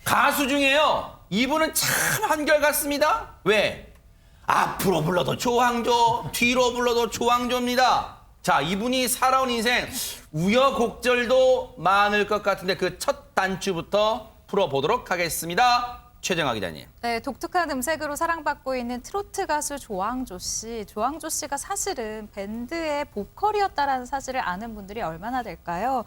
가수 중에요. 이분은 참 한결같습니다. 왜? 앞으로 불러도 조항조, 뒤로 불러도 조항조입니다. 자, 이분이 살아온 인생 우여곡절도 많을 것 같은데 그 첫 단추부터 풀어보도록 하겠습니다. 최정아 기자님. 네, 독특한 음색으로 사랑받고 있는 트로트 가수 조항조 씨. 조항조 씨가 사실은 밴드의 보컬이었다라는 사실을 아는 분들이 얼마나 될까요?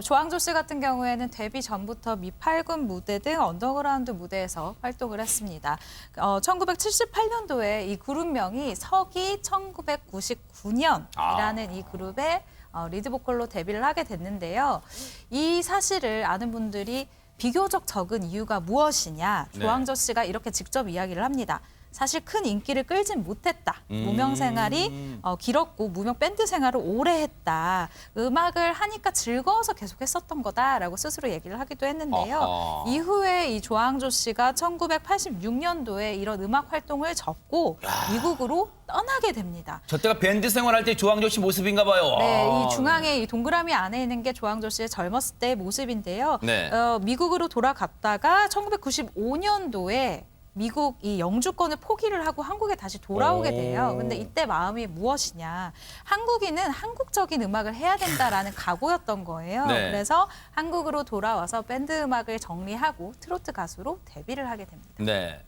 조항조 씨 같은 경우에는 데뷔 전부터 미팔군 무대 등 언더그라운드 무대에서 활동을 했습니다. 1978년도에 이 그룹명이 서기 1999년이라는 이 그룹의 리드 보컬로 데뷔를 하게 됐는데요. 이 사실을 아는 분들이 비교적 적은 이유가 무엇이냐. 조항조 씨가 이렇게 직접 이야기를 합니다. 사실 큰 인기를 끌진 못했다. 무명 생활이 길었고 무명 밴드 생활을 오래 했다. 음악을 하니까 즐거워서 계속 했었던 거다라고 스스로 얘기를 하기도 했는데요. 이후에 이 조항조 씨가 1986년도에 이런 음악 활동을 접고 미국으로 떠나게 됩니다. 저 때가 밴드 생활할 때 조항조 씨 모습인가 봐요. 네, 이 중앙에 이 동그라미 안에 있는 게 조항조 씨의 젊었을 때의 모습인데요. 네. 미국으로 돌아갔다가 1995년도에 미국 이 영주권을 포기를 하고 한국에 다시 돌아오게 돼요. 근데 이때 마음이 무엇이냐. 한국인은 한국적인 음악을 해야 된다라는 각오였던 거예요. 네. 그래서 한국으로 돌아와서 밴드 음악을 정리하고 트로트 가수로 데뷔를 하게 됩니다. 네.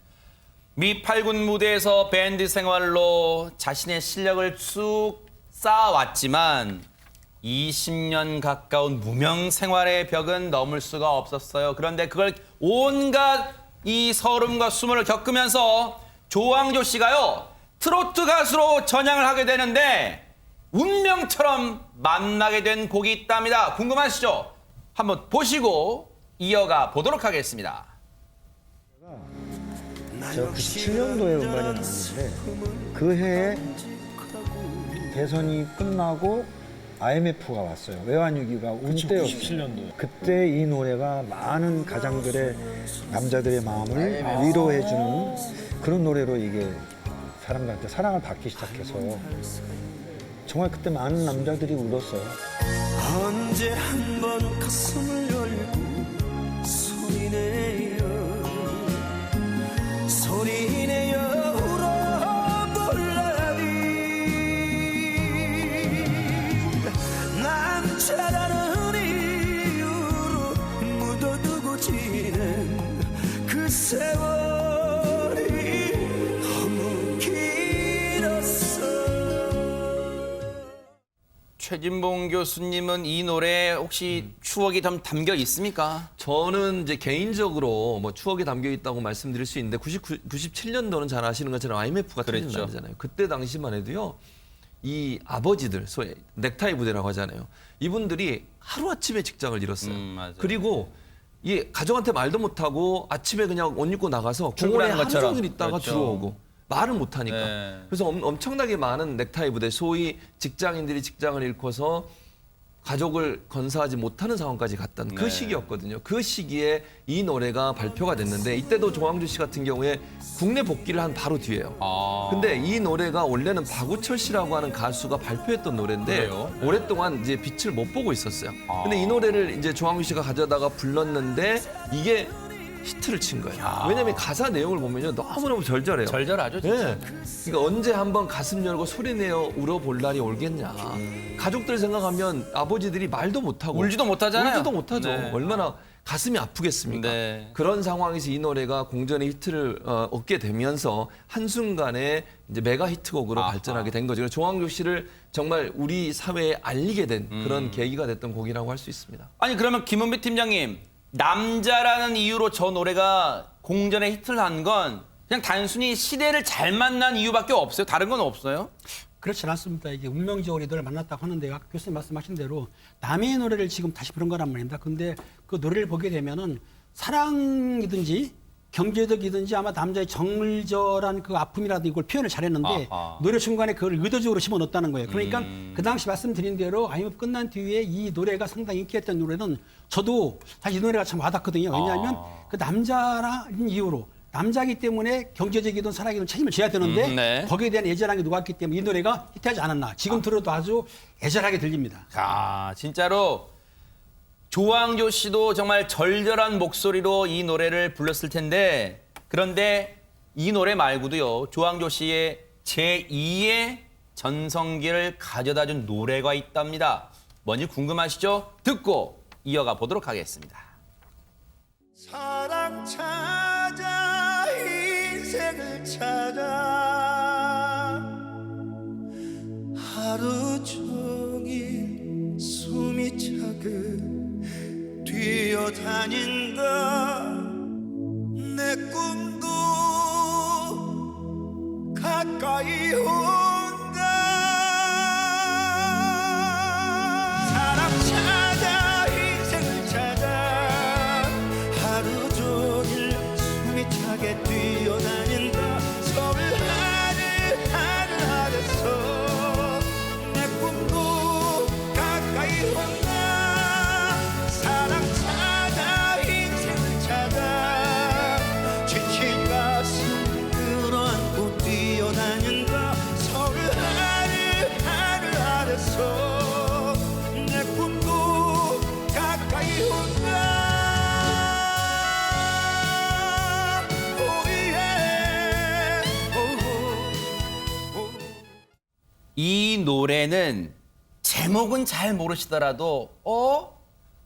미팔군 무대에서 밴드 생활로 자신의 실력을 쑥 쌓아왔지만 20년 가까운 무명 생활의 벽은 넘을 수가 없었어요. 그런데 그걸 온갖 이 서름과 수모를 겪으면서 조항조 씨가요, 트로트 가수로 전향을 하게 되는데 운명처럼 만나게 된 곡이 있답니다. 궁금하시죠? 한번 보시고 이어가 보도록 하겠습니다. 저 97년도에 음반이 나왔는데 그 해에 대선이 끝나고 IMF가 왔어요. 외환위기가 온 때였어요. 97년도에. 그때 이 노래가 많은 가장들의 남자들의 마음을 위로해주는 그런 노래로 이게 사람들한테 사랑을 받기 시작해서 정말 그때 많은 남자들이 울었어요. 언제 한번 가슴을 열고 소리내어 울어볼라니 남자라는 이유로 묻어두고 지낸 그 세월이 너무 길었어. 최진봉 교수님은 이 노래에 혹시 추억이 좀 담겨 있습니까? 저는 이제 개인적으로 뭐 추억이 담겨 있다고 말씀드릴 수 있는데 97년도는 잘 아시는 것처럼 IMF가 터진 그랬죠. 날이잖아요. 그때 당시만 해도요. 이 아버지들, 소위 넥타이 부대라고 하잖아요. 이분들이 하루아침에 직장을 잃었어요. 맞아요. 그리고 이 가족한테 말도 못하고 아침에 그냥 옷 입고 나가서 공원에 출근하는 하루 것처럼. 종일 있다가 그렇죠. 들어오고 말을 못하니까. 네. 그래서 엄청나게 많은 넥타이 부대, 소위 직장인들이 직장을 잃고서 가족을 건사하지 못하는 상황까지 갔던 네. 그 시기였거든요. 그 시기에 이 노래가 발표가 됐는데 이때도 조항조 씨 같은 경우에 국내 복귀를 한 바로 뒤에요. 근데 이 노래가 원래는 박우철 씨라고 하는 가수가 발표했던 노래인데 그래요? 오랫동안 이제 빛을 못 보고 있었어요. 근데 이 노래를 이제 조항조 씨가 가져다가 불렀는데 이게 히트를 친 거예요. 왜냐하면 가사 내용을 보면요 너무너무 절절해요. 절절하죠, 진짜. 네. 그러니까 언제 한번 가슴 열고 소리내어 울어볼 날이 올겠냐. 가족들 생각하면 아버지들이 말도 못하고 울지도 못하잖아요. 울지도 못하죠. 네. 얼마나 가슴이 아프겠습니까. 네. 그런 상황에서 이 노래가 공전의 히트를 얻게 되면서 한순간에 이제 메가 히트곡으로 발전하게 된 거죠. 그래서 조항조 씨를 정말 우리 사회에 알리게 된 그런 계기가 됐던 곡이라고 할 수 있습니다. 아니 그러면 김은배 팀장님, 남자라는 이유로 저 노래가 공전에 히트를 한 건 그냥 단순히 시대를 잘 만난 이유밖에 없어요? 다른 건 없어요? 그렇지 않습니다. 이게 운명적으로 이들을 만났다고 하는데 아까 교수님 말씀하신 대로 남의 노래를 지금 다시 부른 거란 말입니다. 근데 그 노래를 보게 되면은 사랑이든지 경제적이든지 아마 남자의 정절한 그 아픔이라든지 이걸 표현을 잘했는데 아하. 노래 중간에 그걸 의도적으로 집어넣었다는 거예요. 그러니까 그 당시 말씀드린 대로 IMF 끝난 뒤에 이 노래가 상당히 인기였던 노래는 저도 사실 이 노래가 참 와닿거든요. 왜냐하면 그 남자라는 이유로 남자이기 때문에 경제적이든 사랑이든 책임을 져야 되는데 네. 거기에 대한 애절함이 녹았기 때문에 이 노래가 히트하지 않았나. 지금 들어도 아주 애절하게 들립니다. 아, 진짜로 조항조 씨도 정말 절절한 목소리로 이 노래를 불렀을 텐데 그런데 이 노래 말고도요. 조항조 씨의 제2의 전성기를 가져다 준 노래가 있답니다. 뭔지 궁금하시죠? 듣고 이어가 보도록 하겠습니다. 사랑 찾아 인생을 찾아 하루 종일 숨이 차게 뛰어다닌다 내 꿈도 가까이 온다 사랑 찾아 인생을 찾아 하루 종일 숨이 차게 뛰어다닌다 서울 하늘 아래서 내 꿈도 가까이 온다 사랑 찾아 인생을 찾아 지친 가슴 끌어안고 뛰어다닌다 서울 하늘 아래서 내 꿈도 가까이 온다 이 노래는 제목은 잘 모르시더라도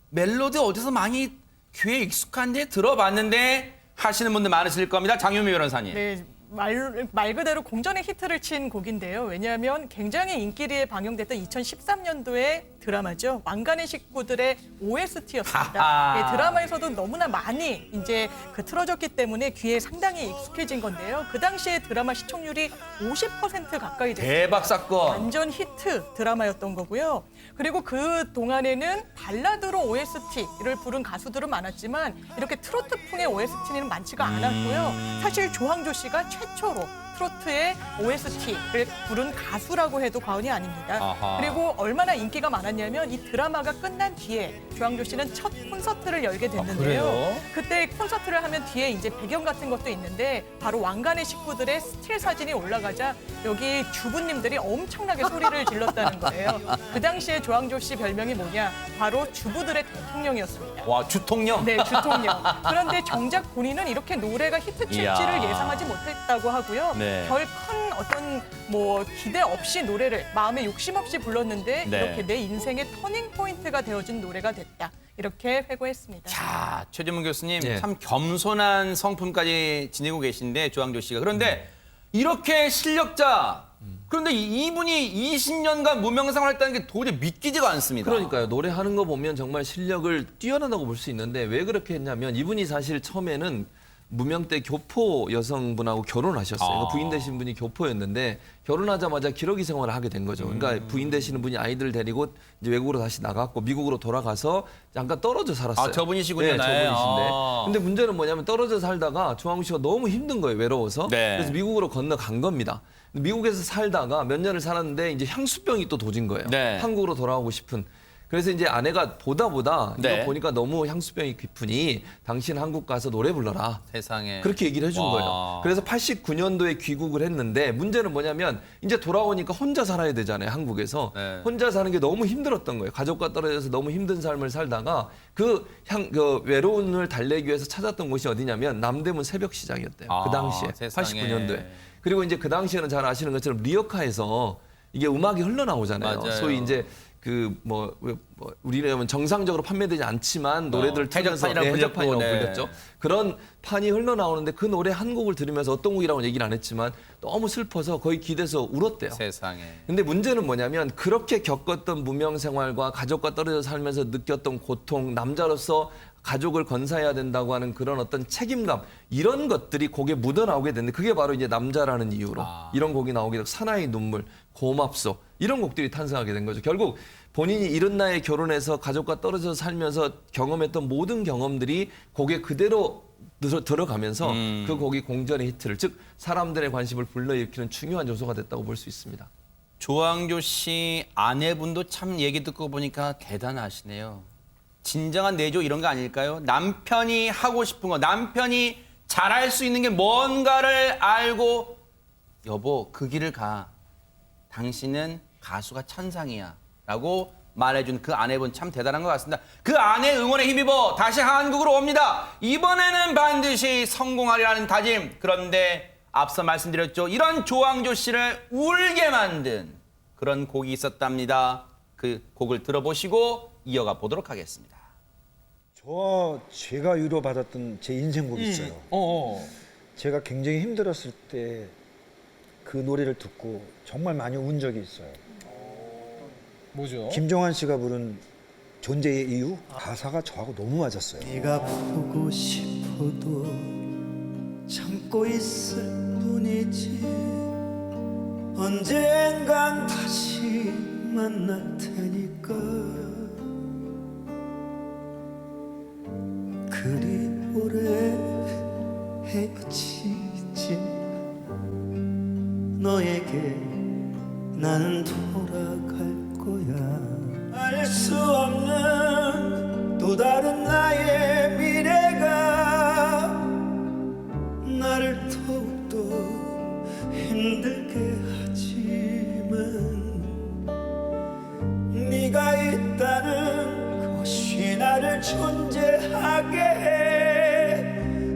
멜로디 어디서 많이 귀에 익숙한데 들어봤는데 하시는 분들 많으실 겁니다. 장유미 변호사님. 네, 말 그대로 공전의 히트를 친 곡인데요. 왜냐하면 굉장히 인기리에 방영됐던 2013년도의 드라마죠. 왕관의 식구들의 OST였습니다. 네, 드라마에서도 너무나 많이 이제 틀어졌기 때문에 귀에 상당히 익숙해진 건데요. 그 당시에 드라마 시청률이 50% 가까이 됐어요. 대박 사건. 완전 히트 드라마였던 거고요. 그리고 그 동안에는 발라드로 OST를 부른 가수들은 많았지만 이렇게 트로트풍의 OST는 많지가 않았고요. 사실 조항조 씨가 최초로 트로트의 OST를 부른 가수라고 해도 과언이 아닙니다. 아하. 그리고 얼마나 인기가 많았냐면 이 드라마가 끝난 뒤에 조항조 씨는 첫 콘서트를 열게 됐는데요. 그래요? 그때 콘서트를 하면 뒤에 이제 배경 같은 것도 있는데 바로 왕관의 식구들의 스틸 사진이 올라가자 여기 주부님들이 엄청나게 소리를 질렀다는 거예요. 그 당시에 조항조 씨 별명이 뭐냐? 바로 주부들의 대통령이었습니다. 와, 주통령. 네, 주통령. 그런데 정작 본인은 이렇게 노래가 히트칠지를 이야. 예상하지 못했다고 하고요. 네. 별 큰 어떤 기대 없이 노래를 마음에 욕심 없이 불렀는데 네. 이렇게 내 인생의 터닝 포인트가 되어준 노래가 됐다. 이렇게 회고했습니다. 자, 최재문 교수님 예. 참 겸손한 성품까지 지니고 계신데 조항조 씨가 그런데 이렇게 실력자 그런데 이분이 20년간 무명생활 했다는 게 도저히 믿기지가 않습니다. 그러니까요. 노래하는 거 보면 정말 실력을 뛰어나다고 볼 수 있는데 왜 그렇게 했냐면 이분이 사실 처음에는 무명 때 교포 여성분하고 결혼하셨어요. 그러니까 부인 되신 분이 교포였는데 결혼하자마자 기러기 생활을 하게 된 거죠. 그러니까 부인 되시는 분이 아이들 데리고 이제 외국으로 다시 나갔고 미국으로 돌아가서 잠깐 떨어져 살았어요. 아, 저분이시군요. 네, 네. 저분이신데. 아. 근데 문제는 뭐냐면 떨어져 살다가 조항조 씨가 너무 힘든 거예요. 외로워서. 네. 그래서 미국으로 건너간 겁니다. 미국에서 살다가 몇 년을 살았는데 이제 향수병이 또 도진 거예요. 네. 한국으로 돌아오고 싶은. 그래서 이제 아내가 보다 네. 이거 보니까 너무 향수병이 깊으니 당신 한국 가서 노래 불러라. 세상에. 그렇게 얘기를 해준 와. 거예요. 그래서 89년도에 귀국을 했는데 문제는 뭐냐면 이제 돌아오니까 혼자 살아야 되잖아요. 한국에서. 네. 혼자 사는 게 너무 힘들었던 거예요. 가족과 떨어져서 너무 힘든 삶을 살다가 그 외로움을 달래기 위해서 찾았던 곳이 어디냐면 남대문 새벽시장이었대요. 아, 그 당시에. 세상에. 89년도에. 그리고 이제 그 당시에는 잘 아시는 것처럼 리어카에서 이게 음악이 흘러나오잖아요. 맞아요. 소위 이제 우리는 정상적으로 판매되지 않지만 노래들을 틀면서 해적판이라고 해적판이라고 불렸고, 네. 불렸죠. 그런 판이 흘러나오는데 그 노래 한 곡을 들으면서 어떤 곡이라고 얘기를 안 했지만 너무 슬퍼서 거의 기대서 울었대요. 세상에. 근데 문제는 뭐냐면 그렇게 겪었던 무명 생활과 가족과 떨어져 살면서 느꼈던 고통, 남자로서 가족을 건사해야 된다고 하는 그런 어떤 책임감 이런 것들이 곡에 묻어나오게 됐는데 그게 바로 이제 남자라는 이유로 이런 곡이 나오게 되고 사나이 눈물, 고맙소 이런 곡들이 탄생하게 된 거죠. 결국 본인이 이른 나이에 결혼해서 가족과 떨어져 살면서 경험했던 모든 경험들이 곡에 그대로 들어가면서 그 곡이 공전의 히트를 즉 사람들의 관심을 불러일으키는 중요한 요소가 됐다고 볼 수 있습니다. 조항조 씨 아내분도 참 얘기 듣고 보니까 대단하시네요. 진정한 내조 이런 거 아닐까요? 남편이 하고 싶은 거, 남편이 잘할 수 있는 게 뭔가를 알고 여보 그 길을 가. 당신은 가수가 천상이야. 라고 말해준 그 아내분 참 대단한 것 같습니다. 그 아내 응원에 힘입어 다시 한국으로 옵니다. 이번에는 반드시 성공하리라는 다짐. 그런데 앞서 말씀드렸죠. 이런 조항조 씨를 울게 만든 그런 곡이 있었답니다. 그 곡을 들어보시고 이어가 보도록 하겠습니다. 제가 위로받았던 제 인생곡이 있어요. 제가 굉장히 힘들었을 때 그 노래를 듣고 정말 많이 운 적이 있어요. 뭐죠? 김종환 씨가 부른 존재의 이유? 가사가 저하고 너무 맞았어요. 네가 보고 싶어도 참고 있을 뿐이지 언젠간 다시 만날 테니까 그리 오래 헤어지지 너에게 나는 돌아갈 거야 알 수 없는 또 다른 나의 미래가 나를 더욱더 힘들게 하지만 네가 있다는 것이 나를 존재하게 해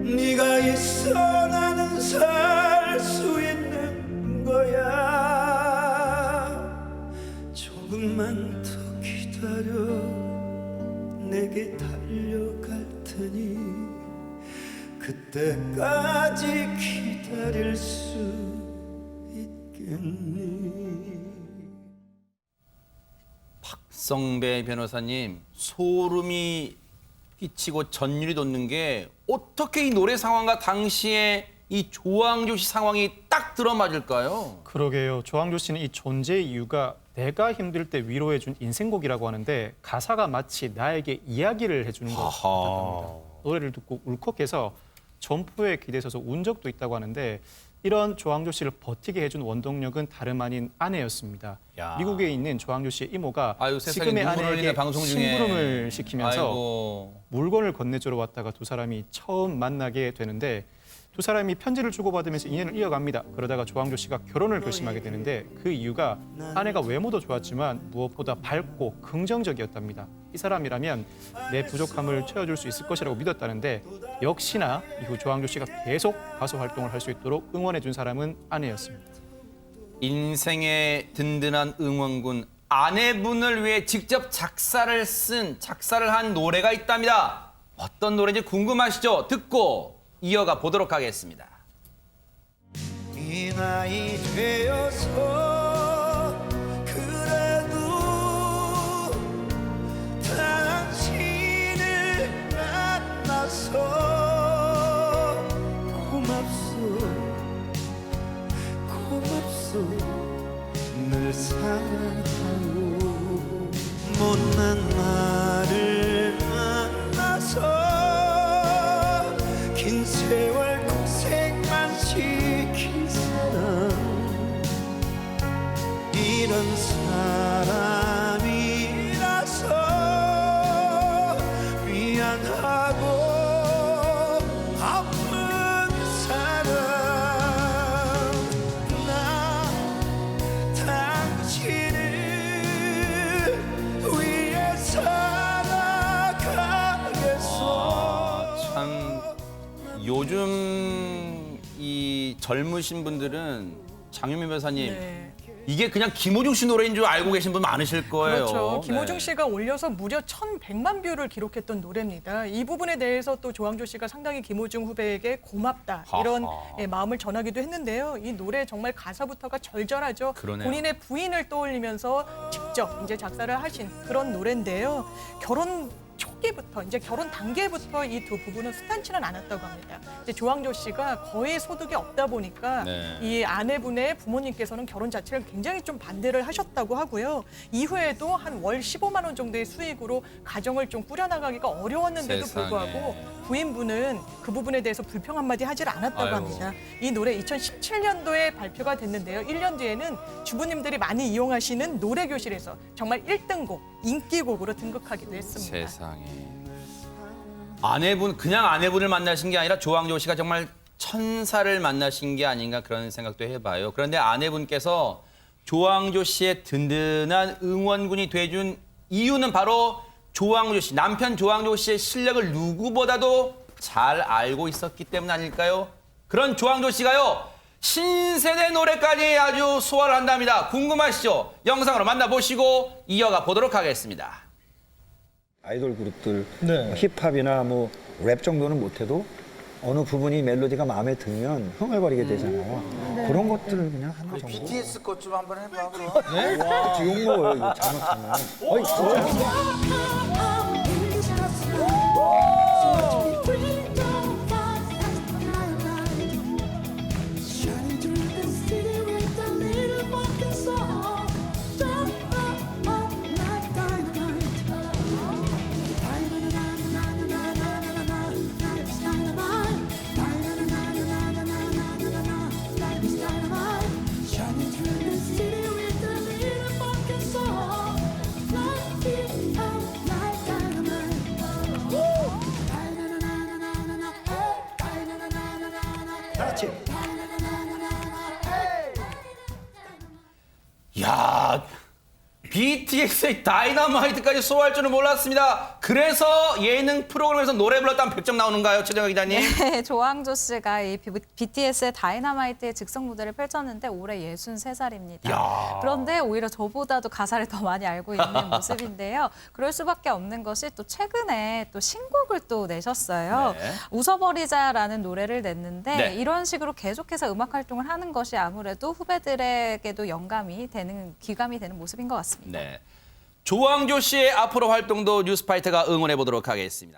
네가 있어 나는 살 수 있는 거야 조금만 더 기다려 내게 달려갈 테니 그때까지 기다릴 수 있겠니 박성배 변호사님, 소름이 끼치고 전율이 돋는 게 어떻게 이 노래 상황과 당시에 이 조항조 씨 상황이 딱 들어맞을까요? 그러게요. 조항조 씨는 이 존재의 이유가 내가 힘들 때 위로해준 인생곡이라고 하는데 가사가 마치 나에게 이야기를 해주는 것 같답니다. 노래를 듣고 울컥해서 점프에 기대서서 운 적도 있다고 하는데 이런 조항조 씨를 버티게 해준 원동력은 다름 아닌 아내였습니다. 야. 미국에 있는 조항조 씨의 이모가 아유, 세상에 지금의 눈물 흘리네, 아내에게 방송 중에. 심부름을 시키면서 아이고. 물건을 건네주러 왔다가 두 사람이 처음 만나게 되는데 두 사람이 편지를 주고받으면서 인연을 이어갑니다. 그러다가 조항조 씨가 결혼을 결심하게 되는데 그 이유가 아내가 외모도 좋았지만 무엇보다 밝고 긍정적이었답니다. 이 사람이라면 내 부족함을 채워줄 수 있을 것이라고 믿었다는데 역시나 이후 조항조 씨가 계속 가수 활동을 할 수 있도록 응원해준 사람은 아내였습니다. 인생의 든든한 응원군 아내분을 위해 직접 작사를 한 노래가 있답니다. 어떤 노래인지 궁금하시죠? 듣고 이어가 보도록 하겠습니다. 이 나이 되어서 그래도 당신을 만나서 고맙소 늘 사랑하고 못난 나를 만나서 긴 세월 고생만 시킨 사람 이런 사람이라서 미안하고 아픈 사람 나 당신을 위해 살아가겠어 참 요즘 이 젊으신 분들은 장유미 변호사님 네. 이게 그냥 김호중 씨 노래인 줄 알고 계신 분 많으실 거예요. 그렇죠. 김호중 네. 씨가 올려서 무려 1,100만 뷰를 기록했던 노래입니다. 이 부분에 대해서 또 조항조 씨가 상당히 김호중 후배에게 고맙다 이런 마음을 전하기도 했는데요. 이 노래 정말 가사부터가 절절하죠. 그러네요. 본인의 부인을 떠올리면서 직접 이제 작사를 하신 그런 노래인데요. 결혼 초기부터 이제 결혼 단계부터 이 두 부부는 순탄치는 않았다고 합니다. 이제 조항조 씨가 거의 소득이 없다 보니까 네. 이 아내분의 부모님께서는 결혼 자체를 굉장히 좀 반대를 하셨다고 하고요. 이후에도 한 월 15만 원 정도의 수익으로 가정을 좀 꾸려나가기가 어려웠는데도 세상에. 불구하고 부인분은 그 부분에 대해서 불평 한마디 하질 않았다고 아유. 합니다. 이 노래 2017년도에 발표가 됐는데요. 1년 뒤에는 주부님들이 많이 이용하시는 노래교실에서 정말 1등곡, 인기곡으로 등극하기도 했습니다. 세상에. 아내분 그냥 아내분을 만나신 게 아니라 조항조 씨가 정말 천사를 만나신 게 아닌가 그런 생각도 해봐요. 그런데 아내분께서 조항조 씨의 든든한 응원군이 돼준 이유는 바로 조항조 씨, 남편 조항조 씨의 실력을 누구보다도 잘 알고 있었기 때문 아닐까요? 그런 조항조 씨가요, 신세대 노래까지 아주 소화를 한답니다. 궁금하시죠? 영상으로 만나보시고 이어가 보도록 하겠습니다. 아이돌 그룹들 네. 힙합이나 뭐 랩 정도는 못해도 어느 부분이 멜로디가 마음에 들면 흥얼거리게 되잖아요. 그런 것들을 그냥 하나 정도. BTS 것 좀 한번 해봐 그럼. 욕 먹어요 이거 잘못하면. 어이 진짜. 야, BTS의 다이너마이트까지 소화할 줄은 몰랐습니다. 그래서 예능 프로그램에서 노래 불렀다면 100점 나오는가요, 최정아 기자님? 네, 조항조 씨가 이 BTS의 다이너마이트의 즉석 무대를 펼쳤는데 올해 63살입니다. 야. 그런데 오히려 저보다도 가사를 더 많이 알고 있는 모습인데요. 그럴 수밖에 없는 것이 또 최근에 또 신곡을 또 내셨어요. 네. 웃어버리자라는 노래를 냈는데 네. 이런 식으로 계속해서 음악 활동을 하는 것이 아무래도 후배들에게도 영감이 되는, 귀감이 되는 모습인 것 같습니다. 네. 조항조 씨의 앞으로 활동도 뉴스파이터가 응원해 보도록 하겠습니다.